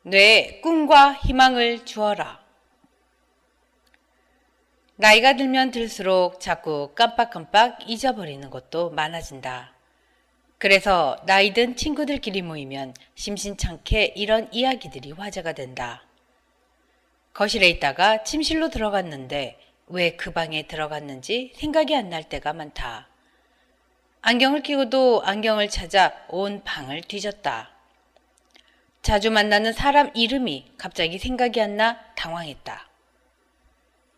뇌에 꿈과 희망을 주어라. 나이가 들면 들수록 자꾸 깜빡깜빡 잊어버리는 것도 많아진다. 그래서 나이 든 친구들끼리 모이면 심심찮게 이런 이야기들이 화제가 된다. 거실에 있다가 침실로 들어갔는데 왜 그 방에 들어갔는지 생각이 안 날 때가 많다. 안경을 끼고도 안경을 찾아 온 방을 뒤졌다. 자주 만나는 사람 이름이 갑자기 생각이 안 나 당황했다.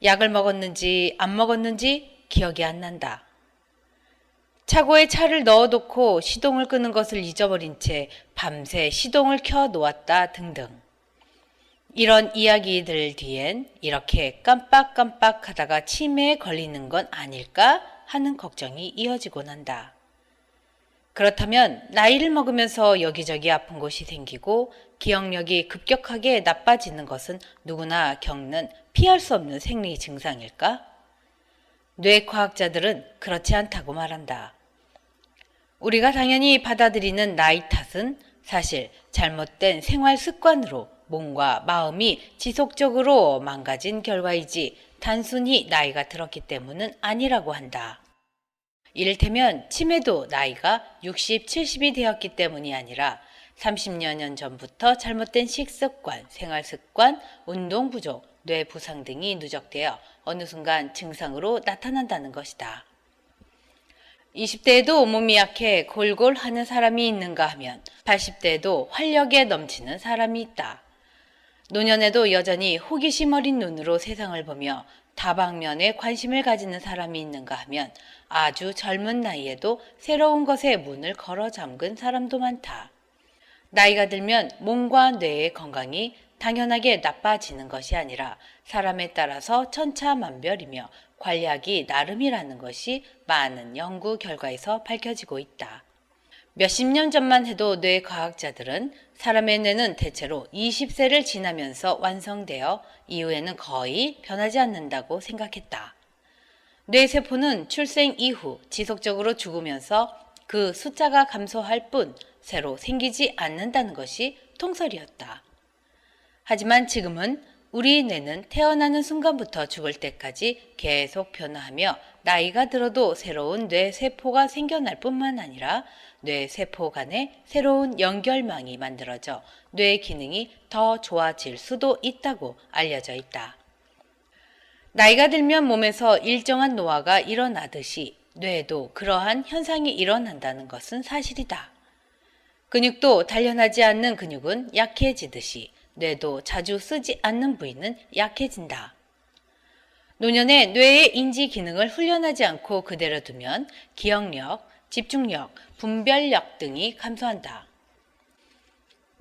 약을 먹었는지 안 먹었는지 기억이 안 난다. 차고에 차를 넣어놓고 시동을 끄는 것을 잊어버린 채 밤새 시동을 켜 놓았다 등등. 이런 이야기들 뒤엔 이렇게 깜빡깜빡 하다가 치매에 걸리는 건 아닐까 하는 걱정이 이어지곤 한다. 그렇다면 나이를 먹으면서 여기저기 아픈 곳이 생기고 기억력이 급격하게 나빠지는 것은 누구나 겪는 피할 수 없는 생리 증상일까? 뇌과학자들은 그렇지 않다고 말한다. 우리가 당연히 받아들이는 나이 탓은 사실 잘못된 생활 습관으로 몸과 마음이 지속적으로 망가진 결과이지 단순히 나이가 들었기 때문은 아니라고 한다. 이를테면 치매도 나이가 60, 70이 되었기 때문이 아니라 30여 년 전부터 잘못된 식습관, 생활습관, 운동 부족, 뇌 부상 등이 누적되어 어느 순간 증상으로 나타난다는 것이다. 20대에도 몸이 약해 골골 하는 사람이 있는가 하면 80대에도 활력에 넘치는 사람이 있다. 노년에도 여전히 호기심 어린 눈으로 세상을 보며 다방면에 관심을 가지는 사람이 있는가 하면 아주 젊은 나이에도 새로운 것에 문을 걸어 잠근 사람도 많다. 나이가 들면 몸과 뇌의 건강이 당연하게 나빠지는 것이 아니라 사람에 따라서 천차만별이며 관리하기 나름이라는 것이 많은 연구 결과에서 밝혀지고 있다. 몇십 년 전만 해도 뇌과학자들은 사람의 뇌는 대체로 20세를 지나면서 완성되어 이후에는 거의 변하지 않는다고 생각했다. 뇌세포는 출생 이후 지속적으로 죽으면서 그 숫자가 감소할 뿐 새로 생기지 않는다는 것이 통설이었다. 하지만 지금은 우리 뇌는 태어나는 순간부터 죽을 때까지 계속 변화하며 나이가 들어도 새로운 뇌세포가 생겨날 뿐만 아니라 뇌세포 간에 새로운 연결망이 만들어져 뇌 기능이 더 좋아질 수도 있다고 알려져 있다. 나이가 들면 몸에서 일정한 노화가 일어나듯이 뇌에도 그러한 현상이 일어난다는 것은 사실이다. 근육도 단련하지 않는 근육은 약해지듯이 뇌도 자주 쓰지 않는 부위는 약해진다. 노년에 뇌의 인지 기능을 훈련하지 않고 그대로 두면 기억력, 집중력, 분별력 등이 감소한다.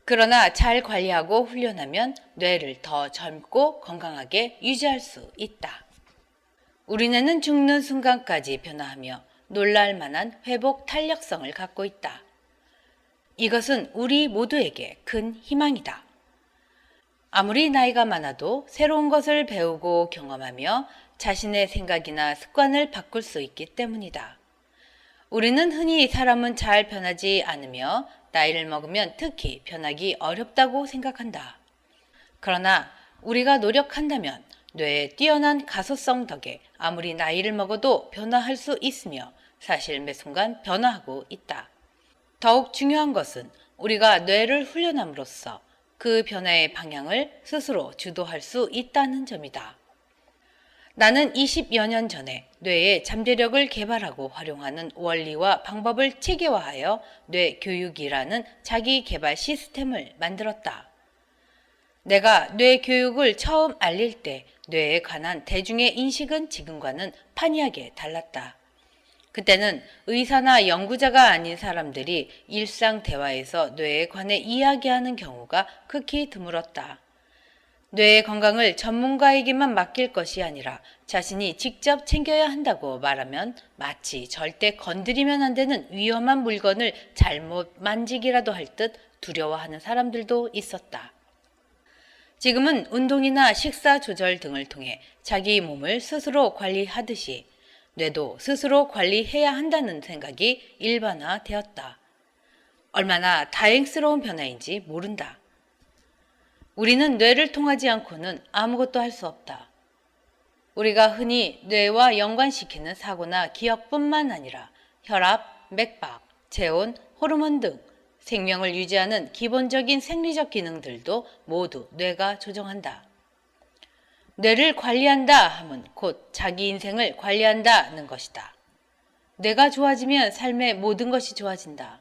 그러나 잘 관리하고 훈련하면 뇌를 더 젊고 건강하게 유지할 수 있다. 우리 뇌는 죽는 순간까지 변화하며 놀랄 만한 회복 탄력성을 갖고 있다. 이것은 우리 모두에게 큰 희망이다. 아무리 나이가 많아도 새로운 것을 배우고 경험하며 자신의 생각이나 습관을 바꿀 수 있기 때문이다. 우리는 흔히 사람은 잘 변하지 않으며 나이를 먹으면 특히 변하기 어렵다고 생각한다. 그러나 우리가 노력한다면 뇌의 뛰어난 가소성 덕에 아무리 나이를 먹어도 변화할 수 있으며 사실 매 순간 변화하고 있다. 더욱 중요한 것은 우리가 뇌를 훈련함으로써 그 변화의 방향을 스스로 주도할 수 있다는 점이다. 나는 20여 년 전에 뇌의 잠재력을 개발하고 활용하는 원리와 방법을 체계화하여 뇌교육이라는 자기 개발 시스템을 만들었다. 내가 뇌교육을 처음 알릴 때 뇌에 관한 대중의 인식은 지금과는 판이하게 달랐다. 그때는 의사나 연구자가 아닌 사람들이 일상 대화에서 뇌에 관해 이야기하는 경우가 극히 드물었다. 뇌의 건강을 전문가에게만 맡길 것이 아니라 자신이 직접 챙겨야 한다고 말하면 마치 절대 건드리면 안 되는 위험한 물건을 잘못 만지기라도 할 듯 두려워하는 사람들도 있었다. 지금은 운동이나 식사 조절 등을 통해 자기 몸을 스스로 관리하듯이 뇌도 스스로 관리해야 한다는 생각이 일반화되었다. 얼마나 다행스러운 변화인지 모른다. 우리는 뇌를 통하지 않고는 아무것도 할 수 없다. 우리가 흔히 뇌와 연관시키는 사고나 기억뿐만 아니라 혈압, 맥박, 체온, 호르몬 등 생명을 유지하는 기본적인 생리적 기능들도 모두 뇌가 조정한다. 뇌를 관리한다 함은 곧 자기 인생을 관리한다는 것이다. 뇌가 좋아지면 삶의 모든 것이 좋아진다.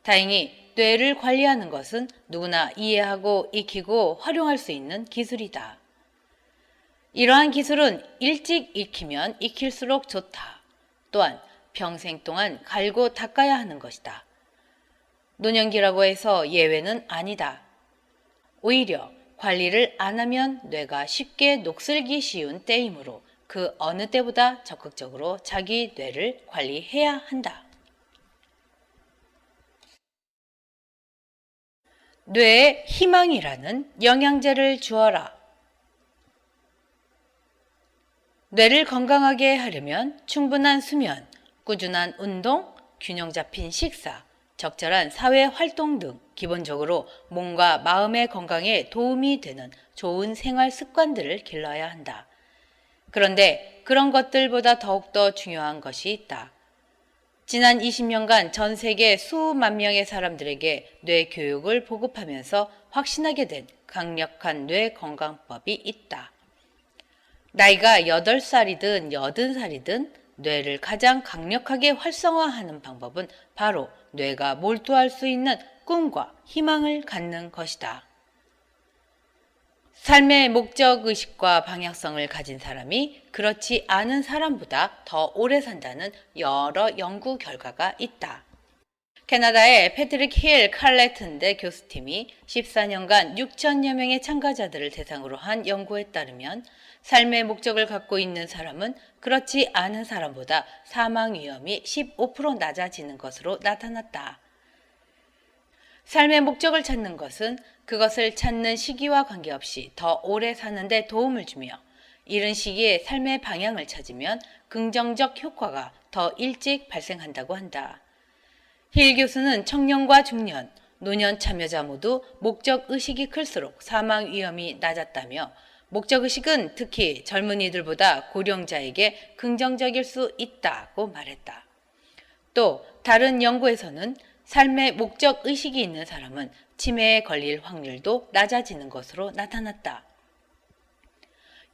다행히 뇌를 관리하는 것은 누구나 이해하고 익히고 활용할 수 있는 기술이다. 이러한 기술은 일찍 익히면 익힐수록 좋다. 또한 평생 동안 갈고 닦아야 하는 것이다. 노년기라고 해서 예외는 아니다. 오히려 관리를 안 하면 뇌가 쉽게 녹슬기 쉬운 때이므로 그 어느 때보다 적극적으로 자기 뇌를 관리해야 한다. 뇌에 희망이라는 영양제를 주어라. 뇌를 건강하게 하려면 충분한 수면, 꾸준한 운동, 균형 잡힌 식사, 적절한 사회 활동 등 기본적으로 몸과 마음의 건강에 도움이 되는 좋은 생활 습관들을 길러야 한다. 그런데 그런 것들보다 더욱더 중요한 것이 있다. 지난 20년간 전 세계 수만 명의 사람들에게 뇌 교육을 보급하면서 확신하게 된 강력한 뇌 건강법이 있다. 나이가 8살이든 80살이든 뇌를 가장 강력하게 활성화하는 방법은 바로 뇌가 몰두할 수 있는 꿈과 희망을 갖는 것이다. 삶의 목적의식과 방향성을 가진 사람이 그렇지 않은 사람보다 더 오래 산다는 여러 연구 결과가 있다. 캐나다의 패트릭 힐 칼레튼대 교수팀이 14년간 6천여 명의 참가자들을 대상으로 한 연구에 따르면 삶의 목적을 갖고 있는 사람은 그렇지 않은 사람보다 사망 위험이 15% 낮아지는 것으로 나타났다. 삶의 목적을 찾는 것은 그것을 찾는 시기와 관계없이 더 오래 사는 데 도움을 주며 이른 시기에 삶의 방향을 찾으면 긍정적 효과가 더 일찍 발생한다고 한다. 힐 교수는 청년과 중년, 노년 참여자 모두 목적의식이 클수록 사망 위험이 낮았다며 목적의식은 특히 젊은이들보다 고령자에게 긍정적일 수 있다고 말했다. 또 다른 연구에서는 삶의 목적의식이 있는 사람은 치매에 걸릴 확률도 낮아지는 것으로 나타났다.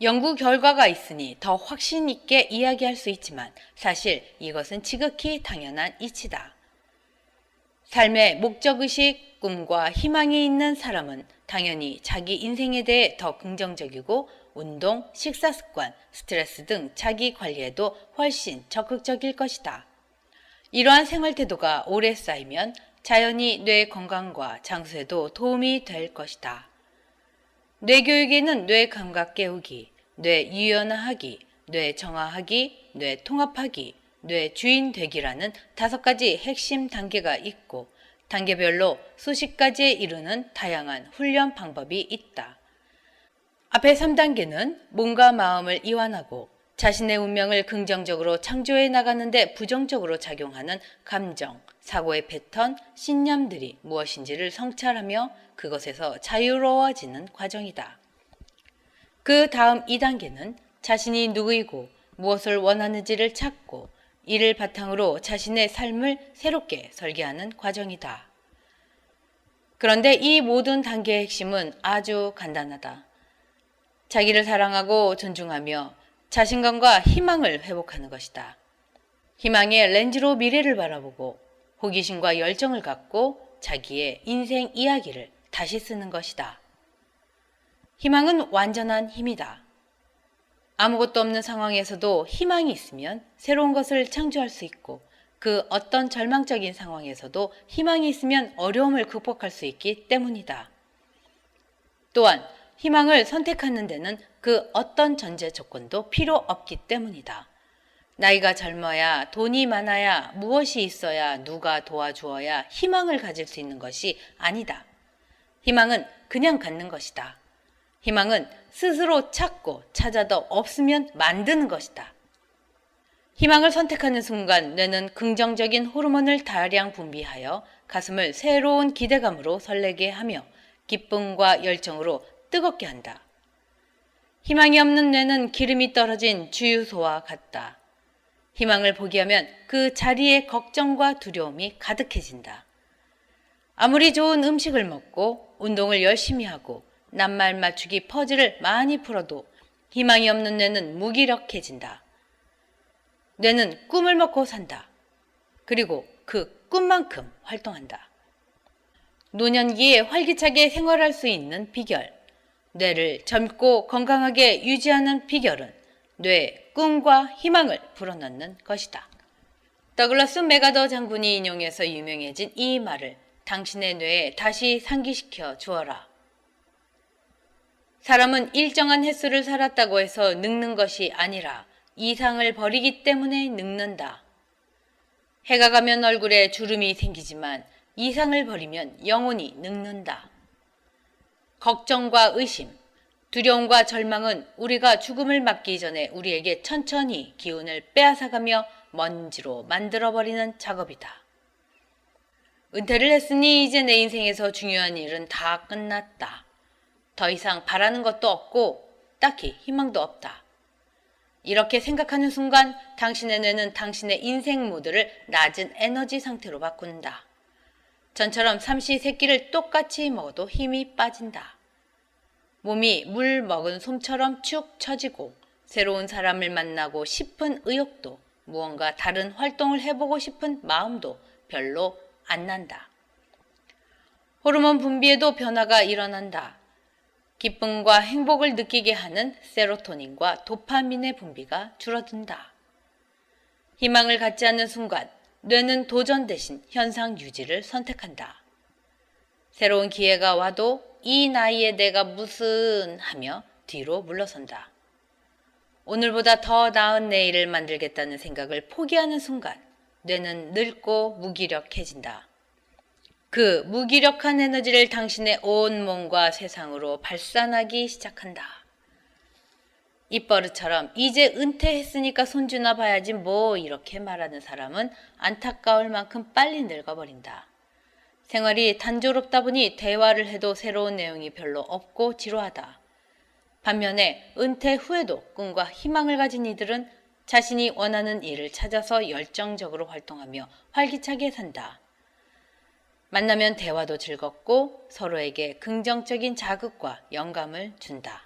연구 결과가 있으니 더 확신 있게 이야기할 수 있지만 사실 이것은 지극히 당연한 이치다. 삶의 목적의식, 꿈과 희망이 있는 사람은 당연히 자기 인생에 대해 더 긍정적이고 운동, 식사습관, 스트레스 등 자기 관리에도 훨씬 적극적일 것이다. 이러한 생활태도가 오래 쌓이면 자연히 뇌 건강과 장수에도 도움이 될 것이다. 뇌교육에는 뇌 감각 깨우기, 뇌 유연화하기, 뇌 정화하기, 뇌 통합하기, 뇌 주인 되기라는 5가지 핵심 단계가 있고 단계별로 수십 가지에 이르는 다양한 훈련 방법이 있다. 앞의 3단계는 몸과 마음을 이완하고 자신의 운명을 긍정적으로 창조해 나가는데 부정적으로 작용하는 감정, 사고의 패턴, 신념들이 무엇인지를 성찰하며 그것에서 자유로워지는 과정이다. 그 다음 2단계는 자신이 누구이고 무엇을 원하는지를 찾고 이를 바탕으로 자신의 삶을 새롭게 설계하는 과정이다. 그런데 이 모든 단계의 핵심은 아주 간단하다. 자기를 사랑하고 존중하며 자신감과 희망을 회복하는 것이다. 희망의 렌즈로 미래를 바라보고 호기심과 열정을 갖고 자기의 인생 이야기를 다시 쓰는 것이다. 희망은 완전한 힘이다. 아무것도 없는 상황에서도 희망이 있으면 새로운 것을 창조할 수 있고 그 어떤 절망적인 상황에서도 희망이 있으면 어려움을 극복할 수 있기 때문이다. 또한 희망을 선택하는 데는 그 어떤 전제 조건도 필요 없기 때문이다. 나이가 젊어야, 돈이 많아야, 무엇이 있어야, 누가 도와주어야 희망을 가질 수 있는 것이 아니다. 희망은 그냥 갖는 것이다. 희망은 스스로 찾고 찾아도 없으면 만드는 것이다. 희망을 선택하는 순간 뇌는 긍정적인 호르몬을 다량 분비하여 가슴을 새로운 기대감으로 설레게 하며 기쁨과 열정으로 뜨겁게 한다. 희망이 없는 뇌는 기름이 떨어진 주유소와 같다. 희망을 포기하면 그 자리에 걱정과 두려움이 가득해진다. 아무리 좋은 음식을 먹고 운동을 열심히 하고 낱말 맞추기 퍼즐을 많이 풀어도 희망이 없는 뇌는 무기력해진다. 뇌는 꿈을 먹고 산다. 그리고 그 꿈만큼 활동한다. 노년기에 활기차게 생활할 수 있는 비결, 뇌를 젊고 건강하게 유지하는 비결은 뇌에 꿈과 희망을 불어넣는 것이다. 더글라스 맥아더 장군이 인용해서 유명해진 이 말을 당신의 뇌에 다시 상기시켜 주어라. 사람은 일정한 횟수를 살았다고 해서 늙는 것이 아니라 이상을 버리기 때문에 늙는다. 해가 가면 얼굴에 주름이 생기지만 이상을 버리면 영원히 늙는다. 걱정과 의심, 두려움과 절망은 우리가 죽음을 맞기 전에 우리에게 천천히 기운을 빼앗아가며 먼지로 만들어버리는 작업이다. 은퇴를 했으니 이제 내 인생에서 중요한 일은 다 끝났다. 더 이상 바라는 것도 없고 딱히 희망도 없다. 이렇게 생각하는 순간 당신의 뇌는 당신의 인생 모드를 낮은 에너지 상태로 바꾼다. 전처럼 삼시세끼를 똑같이 먹어도 힘이 빠진다. 몸이 물 먹은 솜처럼 축 처지고 새로운 사람을 만나고 싶은 의욕도 무언가 다른 활동을 해보고 싶은 마음도 별로 안 난다. 호르몬 분비에도 변화가 일어난다. 기쁨과 행복을 느끼게 하는 세로토닌과 도파민의 분비가 줄어든다. 희망을 갖지 않는 순간 뇌는 도전 대신 현상 유지를 선택한다. 새로운 기회가 와도 이 나이에 내가 무슨 하며 뒤로 물러선다. 오늘보다 더 나은 내일을 만들겠다는 생각을 포기하는 순간 뇌는 늙고 무기력해진다. 그 무기력한 에너지를 당신의 온 몸과 세상으로 발산하기 시작한다. 입버릇처럼 이제 은퇴했으니까 손주나 봐야지 뭐 이렇게 말하는 사람은 안타까울 만큼 빨리 늙어버린다. 생활이 단조롭다 보니 대화를 해도 새로운 내용이 별로 없고 지루하다. 반면에 은퇴 후에도 꿈과 희망을 가진 이들은 자신이 원하는 일을 찾아서 열정적으로 활동하며 활기차게 산다. 만나면 대화도 즐겁고 서로에게 긍정적인 자극과 영감을 준다.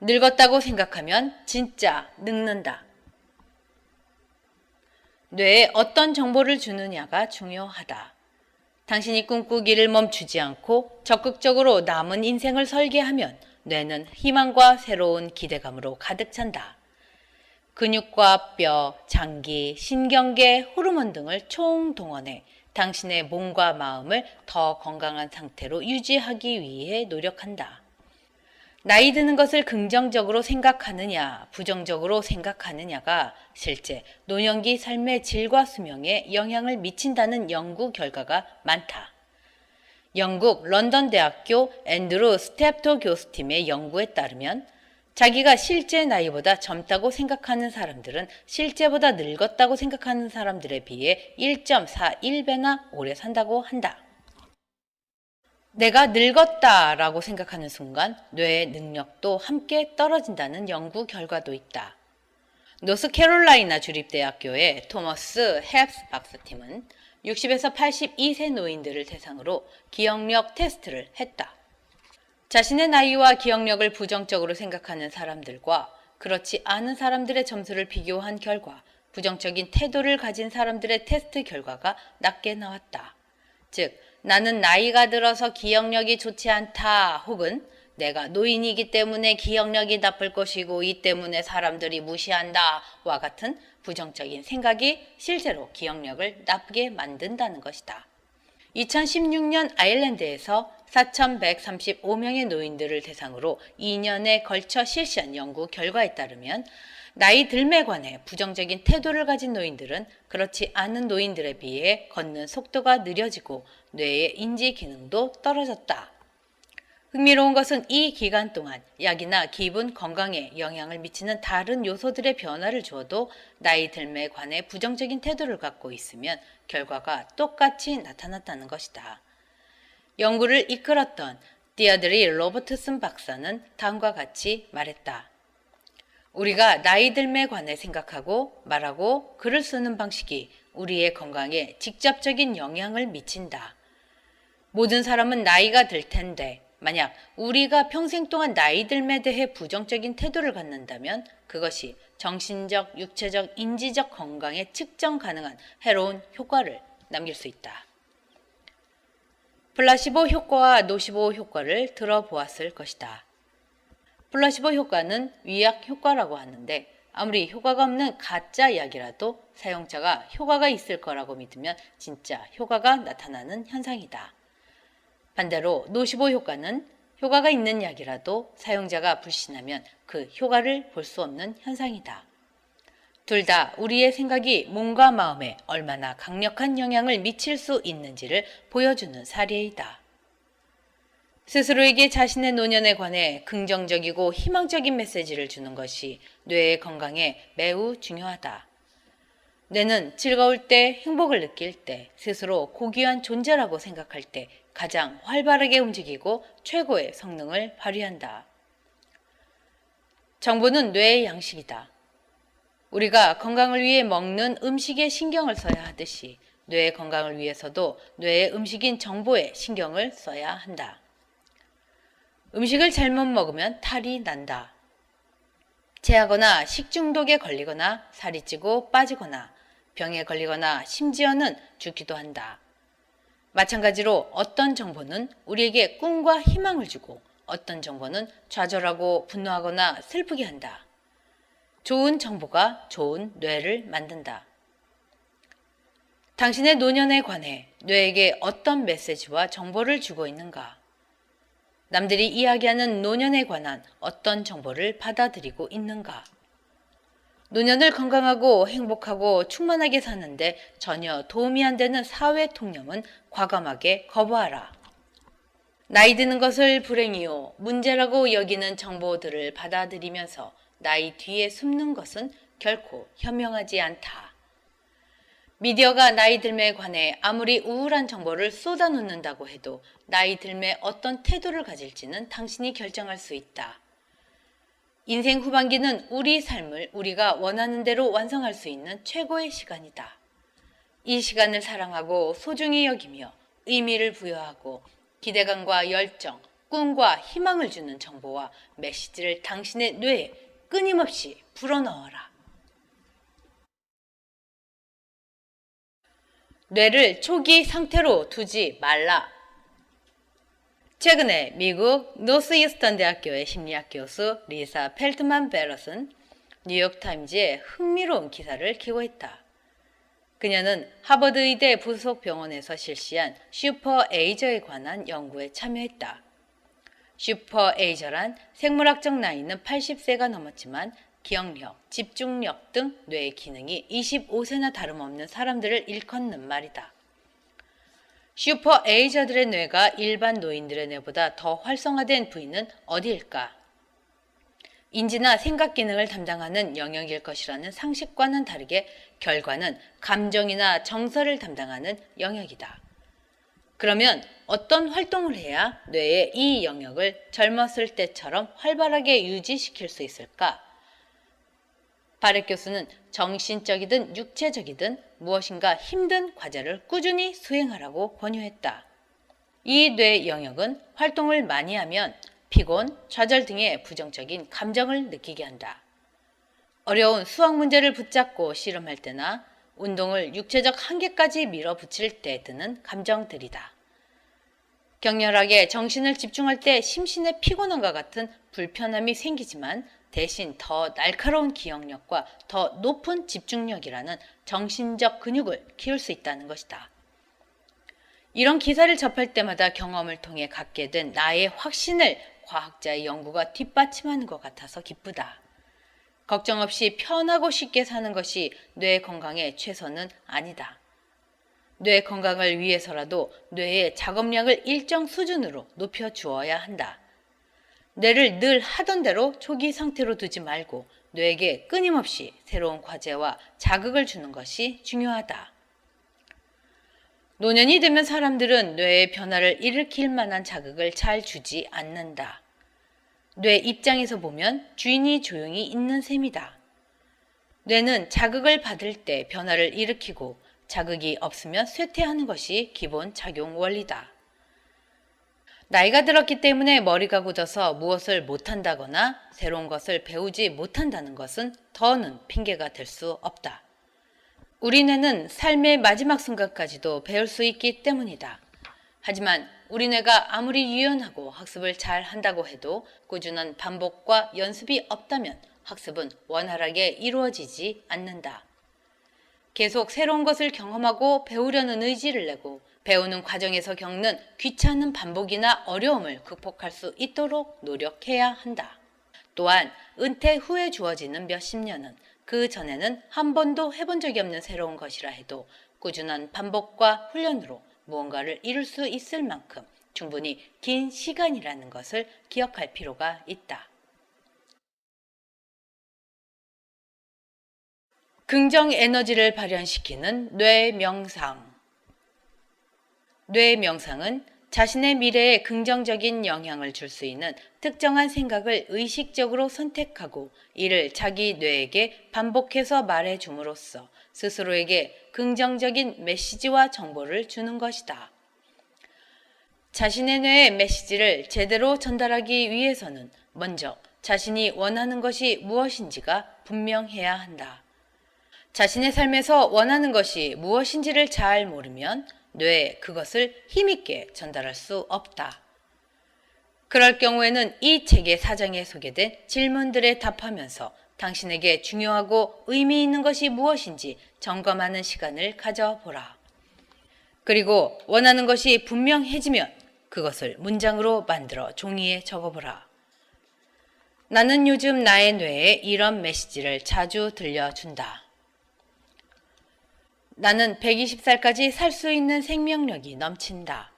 늙었다고 생각하면 진짜 늙는다. 뇌에 어떤 정보를 주느냐가 중요하다. 당신이 꿈꾸기를 멈추지 않고 적극적으로 남은 인생을 설계하면 뇌는 희망과 새로운 기대감으로 가득 찬다. 근육과 뼈, 장기, 신경계, 호르몬 등을 총동원해 당신의 몸과 마음을 더 건강한 상태로 유지하기 위해 노력한다. 나이 드는 것을 긍정적으로 생각하느냐, 부정적으로 생각하느냐가 실제 노년기 삶의 질과 수명에 영향을 미친다는 연구 결과가 많다. 영국 런던 대학교 앤드루 스텝토 교수팀의 연구에 따르면 자기가 실제 나이보다 젊다고 생각하는 사람들은 실제보다 늙었다고 생각하는 사람들에 비해 1.41배나 오래 산다고 한다. 내가 늙었다라고 생각하는 순간 뇌의 능력도 함께 떨어진다는 연구 결과도 있다. 노스캐롤라이나 주립대학교의 토머스 헵스 박사팀은 60에서 82세 노인들을 대상으로 기억력 테스트를 했다. 자신의 나이와 기억력을 부정적으로 생각하는 사람들과 그렇지 않은 사람들의 점수를 비교한 결과 부정적인 태도를 가진 사람들의 테스트 결과가 낮게 나왔다. 즉, 나는 나이가 들어서 기억력이 좋지 않다 혹은 내가 노인이기 때문에 기억력이 나쁠 것이고 이 때문에 사람들이 무시한다 와 같은 부정적인 생각이 실제로 기억력을 나쁘게 만든다는 것이다. 2016년 아일랜드에서 4,135명의 노인들을 대상으로 2년에 걸쳐 실시한 연구 결과에 따르면 나이 들매 관해 부정적인 태도를 가진 노인들은 그렇지 않은 노인들에 비해 걷는 속도가 느려지고 뇌의 인지 기능도 떨어졌다. 흥미로운 것은 이 기간 동안 약이나 기분 건강에 영향을 미치는 다른 요소들의 변화를 주어도 나이 들매에 관해 부정적인 태도를 갖고 있으면 결과가 똑같이 나타났다는 것이다. 연구를 이끌었던 디어드리 로버트슨 박사는 다음과 같이 말했다. 우리가 나이 듦에 관해 생각하고 말하고 글을 쓰는 방식이 우리의 건강에 직접적인 영향을 미친다. 모든 사람은 나이가 들 텐데 만약 우리가 평생 동안 나이 듦에 대해 부정적인 태도를 갖는다면 그것이 정신적, 육체적, 인지적 건강에 측정 가능한 해로운 효과를 남길 수 있다. 플라시보 효과와 노시보 효과를 들어보았을 것이다. 플라시보 효과는 위약 효과라고 하는데 아무리 효과가 없는 가짜 약이라도 사용자가 효과가 있을 거라고 믿으면 진짜 효과가 나타나는 현상이다. 반대로 노시보 효과는 효과가 있는 약이라도 사용자가 불신하면 그 효과를 볼 수 없는 현상이다. 둘 다 우리의 생각이 몸과 마음에 얼마나 강력한 영향을 미칠 수 있는지를 보여주는 사례이다. 스스로에게 자신의 노년에 관해 긍정적이고 희망적인 메시지를 주는 것이 뇌의 건강에 매우 중요하다. 뇌는 즐거울 때, 행복을 느낄 때, 스스로 고귀한 존재라고 생각할 때 가장 활발하게 움직이고 최고의 성능을 발휘한다. 정보는 뇌의 양식이다. 우리가 건강을 위해 먹는 음식에 신경을 써야 하듯이 뇌의 건강을 위해서도 뇌의 음식인 정보에 신경을 써야 한다. 음식을 잘못 먹으면 탈이 난다. 체하거나 식중독에 걸리거나 살이 찌고 빠지거나 병에 걸리거나 심지어는 죽기도 한다. 마찬가지로 어떤 정보는 우리에게 꿈과 희망을 주고 어떤 정보는 좌절하고 분노하거나 슬프게 한다. 좋은 정보가 좋은 뇌를 만든다. 당신의 노년에 관해 뇌에게 어떤 메시지와 정보를 주고 있는가? 남들이 이야기하는 노년에 관한 어떤 정보를 받아들이고 있는가? 노년을 건강하고 행복하고 충만하게 사는데 전혀 도움이 안 되는 사회 통념은 과감하게 거부하라. 나이 드는 것을 불행이요, 문제라고 여기는 정보들을 받아들이면서 나이 뒤에 숨는 것은 결코 현명하지 않다. 미디어가 나이 듦에 관해 아무리 우울한 정보를 쏟아놓는다고 해도 나이 듦에 어떤 태도를 가질지는 당신이 결정할 수 있다. 인생 후반기는 우리 삶을 우리가 원하는 대로 완성할 수 있는 최고의 시간이다. 이 시간을 사랑하고 소중히 여기며 의미를 부여하고 기대감과 열정, 꿈과 희망을 주는 정보와 메시지를 당신의 뇌에 끊임없이 불어넣어라. 뇌를 초기 상태로 두지 말라. 최근에 미국 노스이스턴 대학교의 심리학 교수 리사 펠트만 베럿은 뉴욕타임즈에 흥미로운 기사를 기고했다. 그녀는 하버드 의대 부속 병원에서 실시한 슈퍼에이저에 관한 연구에 참여했다. 슈퍼에이저란 생물학적 나이는 80세가 넘었지만 기억력, 집중력 등 뇌의 기능이 25세나 다름없는 사람들을 일컫는 말이다. 슈퍼에이저들의 뇌가 일반 노인들의 뇌보다 더 활성화된 부위는 어디일까? 인지나 생각 기능을 담당하는 영역일 것이라는 상식과는 다르게 결과는 감정이나 정서를 담당하는 영역이다. 그러면 어떤 활동을 해야 뇌의 이 영역을 젊었을 때처럼 활발하게 유지시킬 수 있을까? 바렛 교수는 정신적이든 육체적이든 무엇인가 힘든 과제를 꾸준히 수행하라고 권유했다. 이 뇌 영역은 활동을 많이 하면 피곤, 좌절 등의 부정적인 감정을 느끼게 한다. 어려운 수학 문제를 붙잡고 씨름할 때나 운동을 육체적 한계까지 밀어붙일 때 드는 감정들이다. 격렬하게 정신을 집중할 때 심신의 피곤함과 같은 불편함이 생기지만 대신 더 날카로운 기억력과 더 높은 집중력이라는 정신적 근육을 키울 수 있다는 것이다. 이런 기사를 접할 때마다 경험을 통해 갖게 된 나의 확신을 과학자의 연구가 뒷받침하는 것 같아서 기쁘다. 걱정 없이 편하고 쉽게 사는 것이 뇌 건강의 최선은 아니다. 뇌 건강을 위해서라도 뇌의 작업량을 일정 수준으로 높여 주어야 한다. 뇌를 늘 하던 대로 초기 상태로 두지 말고 뇌에게 끊임없이 새로운 과제와 자극을 주는 것이 중요하다. 노년이 되면 사람들은 뇌에 변화를 일으킬 만한 자극을 잘 주지 않는다. 뇌 입장에서 보면 주인이 조용히 있는 셈이다. 뇌는 자극을 받을 때 변화를 일으키고 자극이 없으면 쇠퇴하는 것이 기본 작용 원리다. 나이가 들었기 때문에 머리가 굳어서 무엇을 못한다거나 새로운 것을 배우지 못한다는 것은 더는 핑계가 될 수 없다. 우리 뇌는 삶의 마지막 순간까지도 배울 수 있기 때문이다. 하지만 우리 뇌가 아무리 유연하고 학습을 잘 한다고 해도 꾸준한 반복과 연습이 없다면 학습은 원활하게 이루어지지 않는다. 계속 새로운 것을 경험하고 배우려는 의지를 내고 배우는 과정에서 겪는 귀찮은 반복이나 어려움을 극복할 수 있도록 노력해야 한다. 또한 은퇴 후에 주어지는 몇십 년은 그 전에는 한 번도 해본 적이 없는 새로운 것이라 해도 꾸준한 반복과 훈련으로 무언가를 이룰 수 있을 만큼 충분히 긴 시간이라는 것을 기억할 필요가 있다. 긍정 에너지를 발현시키는 뇌 명상. 뇌 명상은 자신의 미래에 긍정적인 영향을 줄 수 있는 특정한 생각을 의식적으로 선택하고 이를 자기 뇌에게 반복해서 말해 줌으로써 스스로에게 긍정적인 메시지와 정보를 주는 것이다. 자신의 뇌의 메시지를 제대로 전달하기 위해서는 먼저 자신이 원하는 것이 무엇인지가 분명해야 한다. 자신의 삶에서 원하는 것이 무엇인지를 잘 모르면 뇌에 그것을 힘있게 전달할 수 없다. 그럴 경우에는 이 책의 사장에 소개된 질문들에 답하면서 당신에게 중요하고 의미 있는 것이 무엇인지 점검하는 시간을 가져보라. 그리고 원하는 것이 분명해지면 그것을 문장으로 만들어 종이에 적어보라. 나는 요즘 나의 뇌에 이런 메시지를 자주 들려준다. 나는 120살까지 살 수 있는 생명력이 넘친다.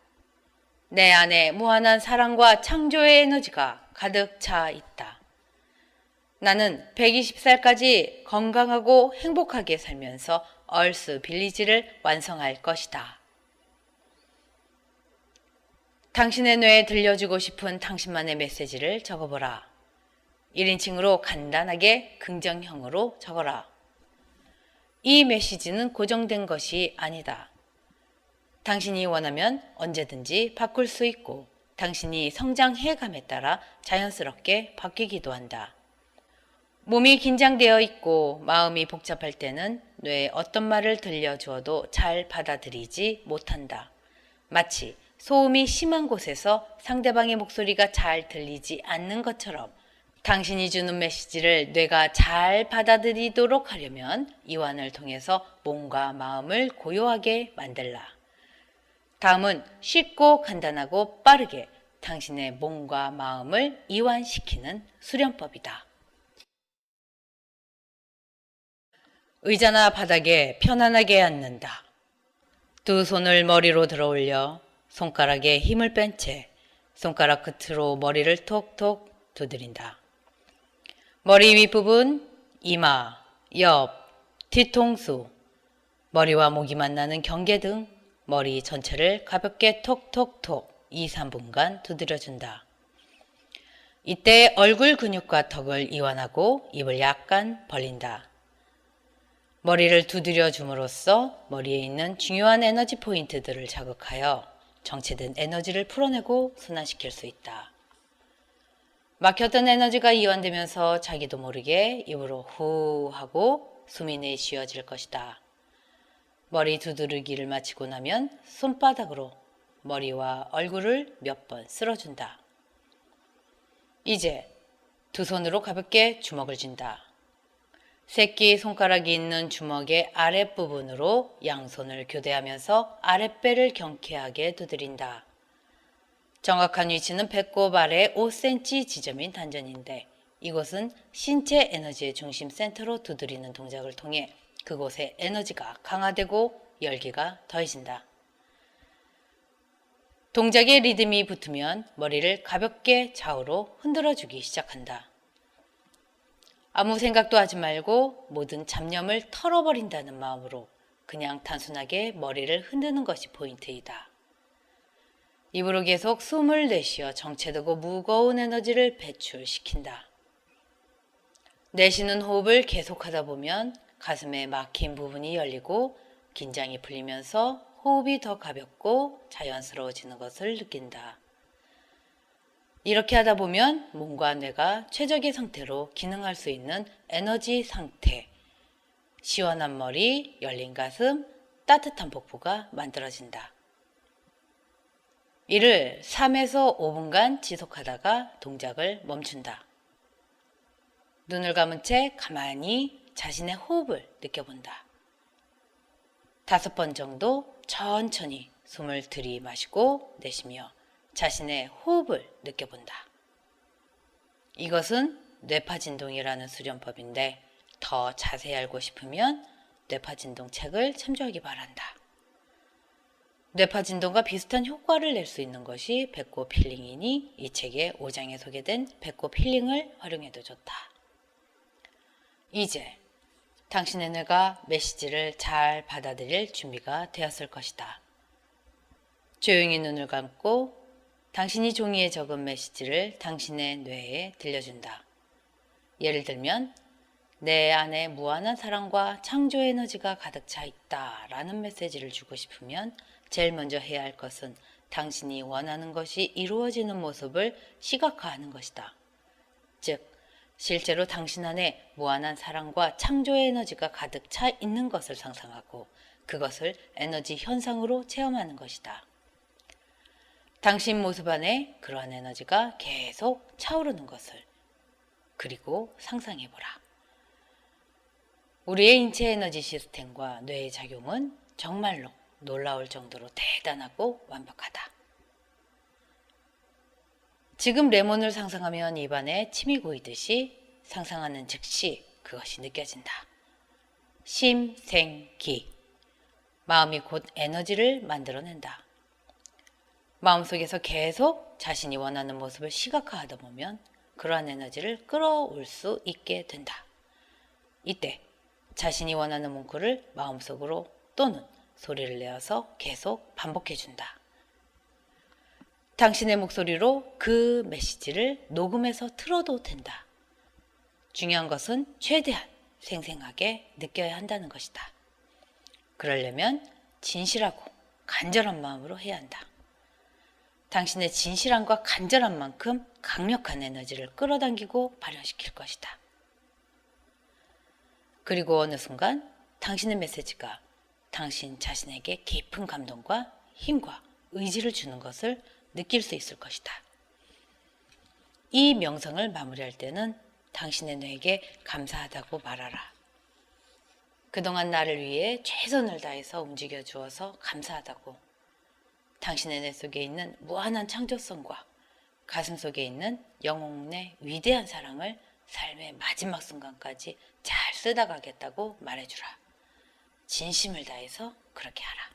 내 안에 무한한 사랑과 창조의 에너지가 가득 차 있다. 나는 120살까지 건강하고 행복하게 살면서 얼스 빌리지를 완성할 것이다. 당신의 뇌에 들려주고 싶은 당신만의 메시지를 적어보라. 1인칭으로 간단하게 긍정형으로 적어라. 이 메시지는 고정된 것이 아니다. 당신이 원하면 언제든지 바꿀 수 있고 당신이 성장해감에 따라 자연스럽게 바뀌기도 한다. 몸이 긴장되어 있고 마음이 복잡할 때는 뇌에 어떤 말을 들려주어도 잘 받아들이지 못한다. 마치 소음이 심한 곳에서 상대방의 목소리가 잘 들리지 않는 것처럼 당신이 주는 메시지를 뇌가 잘 받아들이도록 하려면 이완을 통해서 몸과 마음을 고요하게 만들라. 다음은 쉽고 간단하고 빠르게 당신의 몸과 마음을 이완시키는 수련법이다. 의자나 바닥에 편안하게 앉는다. 두 손을 머리로 들어 올려 손가락에 힘을 뺀 채 손가락 끝으로 머리를 톡톡 두드린다. 머리 윗부분, 이마, 옆, 뒤통수, 머리와 목이 만나는 경계 등 머리 전체를 가볍게 톡톡톡 2, 3분간 두드려준다. 이때 얼굴 근육과 턱을 이완하고 입을 약간 벌린다. 머리를 두드려 줌으로써 머리에 있는 중요한 에너지 포인트들을 자극하여 정체된 에너지를 풀어내고 순환시킬 수 있다. 막혔던 에너지가 이완되면서 자기도 모르게 입으로 후 하고 숨이 내쉬어질 것이다. 머리 두드리기를 마치고 나면 손바닥으로 머리와 얼굴을 몇 번 쓸어준다. 이제 두 손으로 가볍게 주먹을 쥔다. 새끼 손가락이 있는 주먹의 아랫부분으로 양손을 교대하면서 아랫배를 경쾌하게 두드린다. 정확한 위치는 배꼽 아래 5cm 지점인 단전인데 이곳은 신체 에너지의 중심 센터로 두드리는 동작을 통해 그곳의 에너지가 강화되고 열기가 더해진다. 동작의 리듬이 붙으면 머리를 가볍게 좌우로 흔들어주기 시작한다. 아무 생각도 하지 말고 모든 잡념을 털어버린다는 마음으로 그냥 단순하게 머리를 흔드는 것이 포인트이다. 입으로 계속 숨을 내쉬어 정체되고 무거운 에너지를 배출시킨다. 내쉬는 호흡을 계속하다 보면 가슴에 막힌 부분이 열리고 긴장이 풀리면서 호흡이 더 가볍고 자연스러워지는 것을 느낀다. 이렇게 하다 보면 몸과 뇌가 최적의 상태로 기능할 수 있는 에너지 상태, 시원한 머리, 열린 가슴, 따뜻한 복부가 만들어진다. 이를 3에서 5분간 지속하다가 동작을 멈춘다. 눈을 감은 채 가만히 자신의 호흡을 느껴본다. 5번 정도 천천히 숨을 들이마시고 내쉬며 자신의 호흡을 느껴본다. 이것은 뇌파진동이라는 수련법인데 더 자세히 알고 싶으면 뇌파진동 책을 참조하기 바란다. 뇌파진동과 비슷한 효과를 낼 수 있는 것이 배꼽 힐링이니 이 책의 5장에 소개된 배꼽 힐링을 활용해도 좋다. 이제 당신의 뇌가 메시지를 잘 받아들일 준비가 되었을 것이다. 조용히 눈을 감고 당신이 종이에 적은 메시지를 당신의 뇌에 들려준다. 예를 들면 내 안에 무한한 사랑과 창조 에너지가 가득 차 있다 라는 메시지를 주고 싶으면 제일 먼저 해야 할 것은 당신이 원하는 것이 이루어지는 모습을 시각화하는 것이다. 즉, 실제로 당신 안에 무한한 사랑과 창조의 에너지가 가득 차 있는 것을 상상하고 그것을 에너지 현상으로 체험하는 것이다. 당신 모습 안에 그러한 에너지가 계속 차오르는 것을 그리고 상상해보라. 우리의 인체 에너지 시스템과 뇌의 작용은 정말로 놀라울 정도로 대단하고 완벽하다. 지금 레몬을 상상하면 입안에 침이 고이듯이 상상하는 즉시 그것이 느껴진다. 심생기. 마음이 곧 에너지를 만들어낸다. 마음속에서 계속 자신이 원하는 모습을 시각화하다 보면 그러한 에너지를 끌어올 수 있게 된다. 이때 자신이 원하는 문구를 마음속으로 또는 소리를 내어서 계속 반복해준다. 당신의 목소리로 그 메시지를 녹음해서 틀어도 된다. 중요한 것은 최대한 생생하게 느껴야 한다는 것이다. 그러려면 진실하고 간절한 마음으로 해야 한다. 당신의 진실함과 간절한 만큼 강력한 에너지를 끌어당기고 발현시킬 것이다. 그리고 어느 순간 당신의 메시지가 당신 자신에게 깊은 감동과 힘과 의지를 주는 것을 느낄 수 있을 것이다. 이 명상을 마무리할 때는 당신의 뇌에게 감사하다고 말하라. 그동안 나를 위해 최선을 다해서 움직여 주어서 감사하다고. 당신의 뇌 속에 있는 무한한 창조성과 가슴 속에 있는 영혼의 위대한 사랑을 삶의 마지막 순간까지 잘 쓰다 가겠다고 말해주라. 진심을 다해서 그렇게 하라.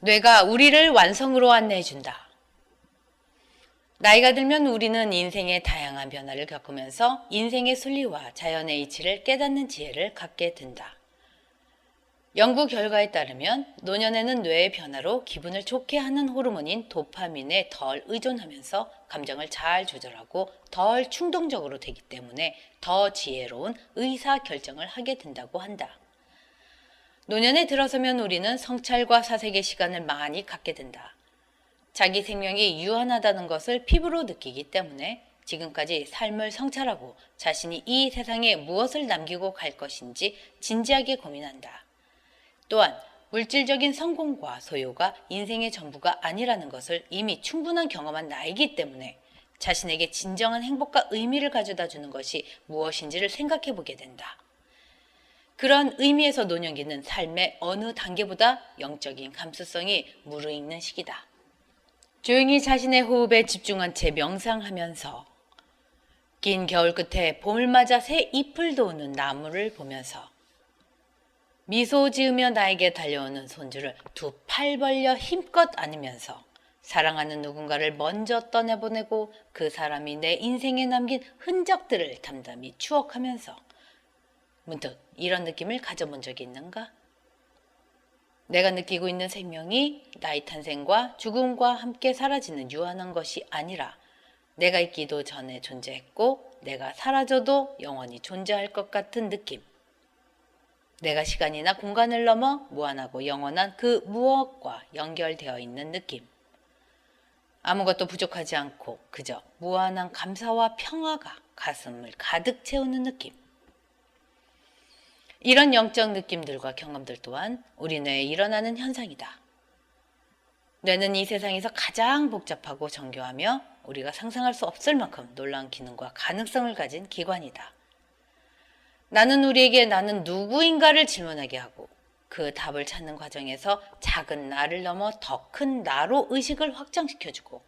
뇌가 우리를 완성으로 안내해준다. 나이가 들면 우리는 인생의 다양한 변화를 겪으면서 인생의 순리와 자연의 이치를 깨닫는 지혜를 갖게 된다. 연구 결과에 따르면 노년에는 뇌의 변화로 기분을 좋게 하는 호르몬인 도파민에 덜 의존하면서 감정을 잘 조절하고 덜 충동적으로 되기 때문에 더 지혜로운 의사결정을 하게 된다고 한다. 노년에 들어서면 우리는 성찰과 사색의 시간을 많이 갖게 된다. 자기 생명이 유한하다는 것을 피부로 느끼기 때문에 지금까지 삶을 성찰하고 자신이 이 세상에 무엇을 남기고 갈 것인지 진지하게 고민한다. 또한 물질적인 성공과 소유가 인생의 전부가 아니라는 것을 이미 충분한 경험한 나이기 때문에 자신에게 진정한 행복과 의미를 가져다 주는 것이 무엇인지를 생각해 보게 된다. 그런 의미에서 노년기는 삶의 어느 단계보다 영적인 감수성이 무르익는 시기다. 조용히 자신의 호흡에 집중한 채 명상하면서 긴 겨울 끝에 봄을 맞아 새 잎을 돋는 나무를 보면서 미소 지으며 나에게 달려오는 손주를 두 팔 벌려 힘껏 안으면서 사랑하는 누군가를 먼저 떠내보내고 그 사람이 내 인생에 남긴 흔적들을 담담히 추억하면서 문득 이런 느낌을 가져본 적이 있는가? 내가 느끼고 있는 생명이 나의 탄생과 죽음과 함께 사라지는 유한한 것이 아니라 내가 있기도 전에 존재했고 내가 사라져도 영원히 존재할 것 같은 느낌. 내가 시간이나 공간을 넘어 무한하고 영원한 그 무엇과 연결되어 있는 느낌. 아무것도 부족하지 않고 그저 무한한 감사와 평화가 가슴을 가득 채우는 느낌. 이런 영적 느낌들과 경험들 또한 우리 뇌에 일어나는 현상이다. 뇌는 이 세상에서 가장 복잡하고 정교하며 우리가 상상할 수 없을 만큼 놀라운 기능과 가능성을 가진 기관이다. 나는 우리에게 나는 누구인가를 질문하게 하고 그 답을 찾는 과정에서 작은 나를 넘어 더 큰 나로 의식을 확장시켜주고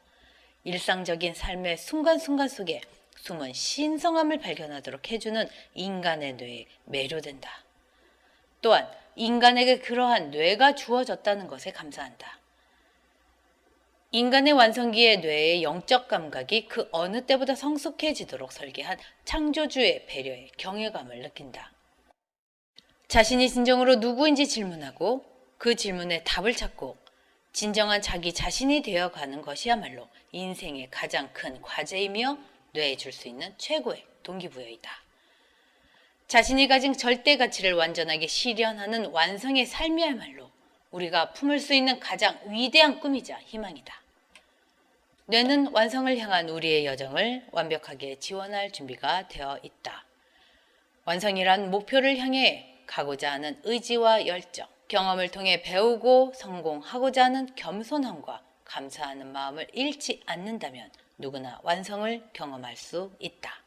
일상적인 삶의 순간순간 속에 숨은 신성함을 발견하도록 해주는 인간의 뇌에 매료된다. 또한 인간에게 그러한 뇌가 주어졌다는 것에 감사한다. 인간의 완성기의 뇌의 영적 감각이 그 어느 때보다 성숙해지도록 설계한 창조주의 배려에 경외감을 느낀다. 자신이 진정으로 누구인지 질문하고 그 질문에 답을 찾고 진정한 자기 자신이 되어가는 것이야말로 인생의 가장 큰 과제이며 뇌에 줄 수 있는 최고의 동기부여이다. 자신이 가진 절대 가치를 완전하게 실현하는 완성의 삶이야말로 우리가 품을 수 있는 가장 위대한 꿈이자 희망이다. 뇌는 완성을 향한 우리의 여정을 완벽하게 지원할 준비가 되어 있다. 완성이란 목표를 향해 가고자 하는 의지와 열정, 경험을 통해 배우고 성공하고자 하는 겸손함과 감사하는 마음을 잃지 않는다면 누구나 완성을 경험할 수 있다.